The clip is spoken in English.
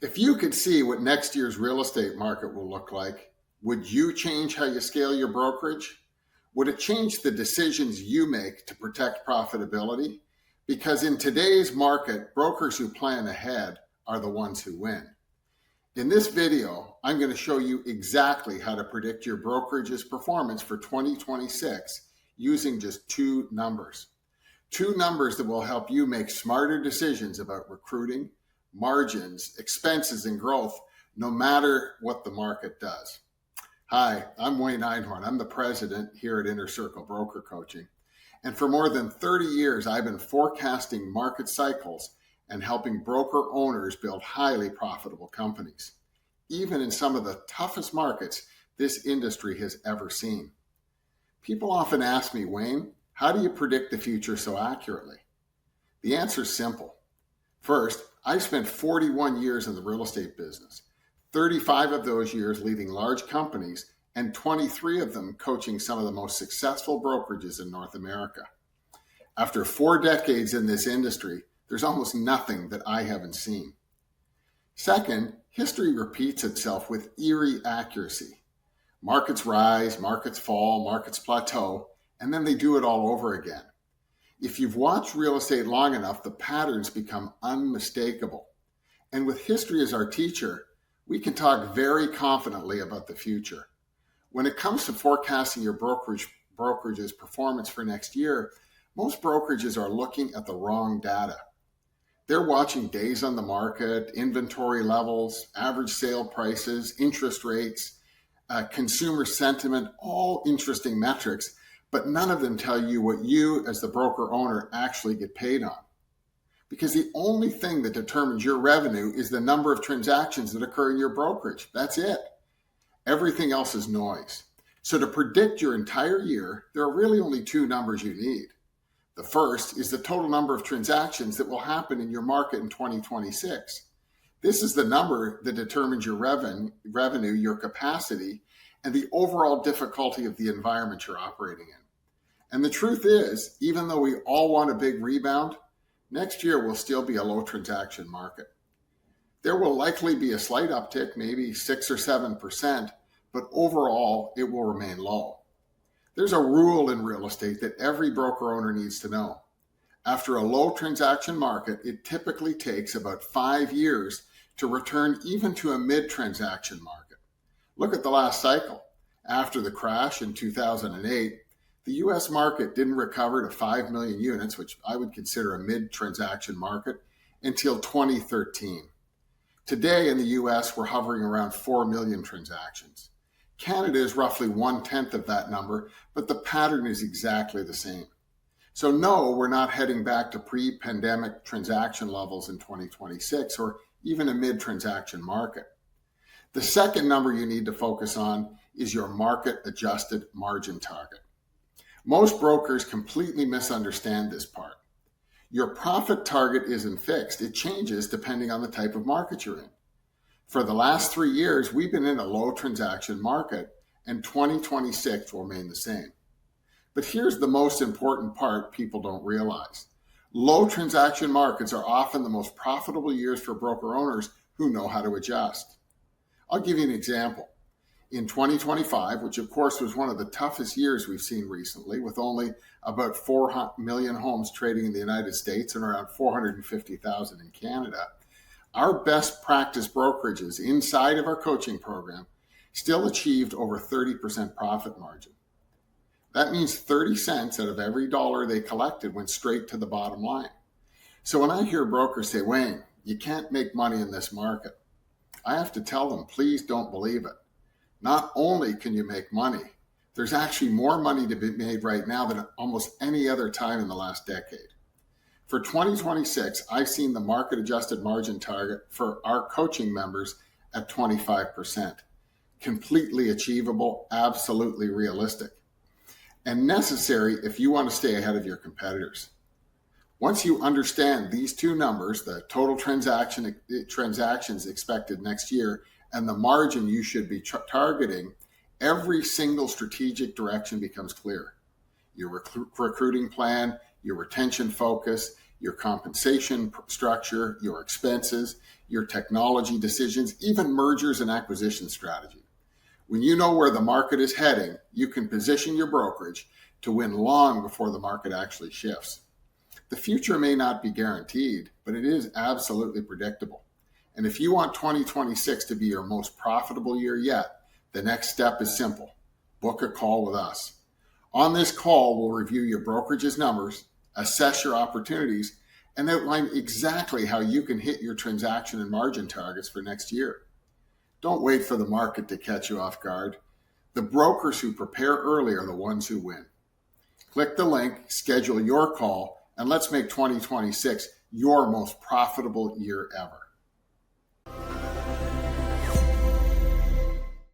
If you could see what next year's real estate market will look like, would you change how you scale your brokerage? Would it change the decisions you make to protect profitability? Because in today's market, brokers who plan ahead are the ones who win. In this video, I'm going to show you exactly how to predict your brokerage's performance for 2026 using just two numbers. Two numbers that will help you make smarter decisions about recruiting, margins, expenses, and growth, no matter what the market does. Hi, I'm Wayne Einhorn. I'm the president here at Inner Circle Broker Coaching. And for more than 30 years, I've been forecasting market cycles and helping broker owners build highly profitable companies, even in some of the toughest markets this industry has ever seen. People often ask me, Wayne, how do you predict the future so accurately? The answer is simple. First, I spent 41 years in the real estate business, 35 of those years leading large companies, and 23 of them coaching some of the most successful brokerages in North America. After 4 decades in this industry, there's almost nothing that I haven't seen. Second, history repeats itself with eerie accuracy. Markets rise, markets fall, markets plateau, and then they do it all over again. If you've watched real estate long enough, the patterns become unmistakable. And with history as our teacher, we can talk very confidently about the future. When it comes to forecasting your brokerage's performance for next year, most brokerages are looking at the wrong data. They're watching days on the market, inventory levels, average sale prices, interest rates, consumer sentiment, all interesting metrics, but none of them tell you what you as the broker owner actually get paid on. Because the only thing that determines your revenue is the number of transactions that occur in your brokerage. That's it. Everything else is noise. So to predict your entire year, there are really only two numbers you need. The first is the total number of transactions that will happen in your market in 2026. This is the number that determines your revenue, your capacity, and the overall difficulty of the environment you're operating in. And the truth is, even though we all want a big rebound, next year will still be a low transaction market. There will likely be a slight uptick, maybe 6 or 7%, but overall it will remain low. There's a rule in real estate that every broker owner needs to know. After a low transaction market, it typically takes about 5 years to return even to a mid-transaction market. Look at the last cycle. After the crash in 2008, the US market didn't recover to 5 million units, which I would consider a mid-transaction market, until 2013. Today in the US, we're hovering around 4 million transactions. Canada is roughly 1/10 of that number, but the pattern is exactly the same. So no, we're not heading back to pre-pandemic transaction levels in 2026 or even a mid-transaction market. The second number you need to focus on is your market-adjusted margin target. Most brokers completely misunderstand this part. Your profit target isn't fixed. It changes depending on the type of market you're in. For the last 3 years, we've been in a low transaction market, and 2026 will remain the same. But here's the most important part people don't realize. Low transaction markets are often the most profitable years for broker owners who know how to adjust. I'll give you an example. In 2025, which of course was one of the toughest years we've seen recently, with only about 4 million homes trading in the United States and around 450,000 in Canada, our best practice brokerages inside of our coaching program still achieved over 30% profit margin. That means 30 cents out of every dollar they collected went straight to the bottom line. So when I hear brokers say, Wayne, you can't make money in this market, I have to tell them, please don't believe it. Not only can you make money, there's actually more money to be made right now than almost any other time in the last decade. For 2026, I've seen the market adjusted margin target for our coaching members at 25%. Completely achievable, absolutely realistic, and necessary if you want to stay ahead of your competitors. Once you understand these two numbers, the total transactions expected next year and the margin you should be targeting, every single strategic direction becomes clear. Your recruiting plan, your retention focus, your compensation structure, your expenses, your technology decisions, even mergers and acquisition strategy. When you know where the market is heading, you can position your brokerage to win long before the market actually shifts. The future may not be guaranteed, but it is absolutely predictable. And if you want 2026 to be your most profitable year yet, the next step is simple. Book a call with us. On this call, we'll review your brokerage's numbers, assess your opportunities, and outline exactly how you can hit your transaction and margin targets for next year. Don't wait for the market to catch you off guard. The brokers who prepare early are the ones who win. Click the link, schedule your call, and let's make 2026 your most profitable year ever.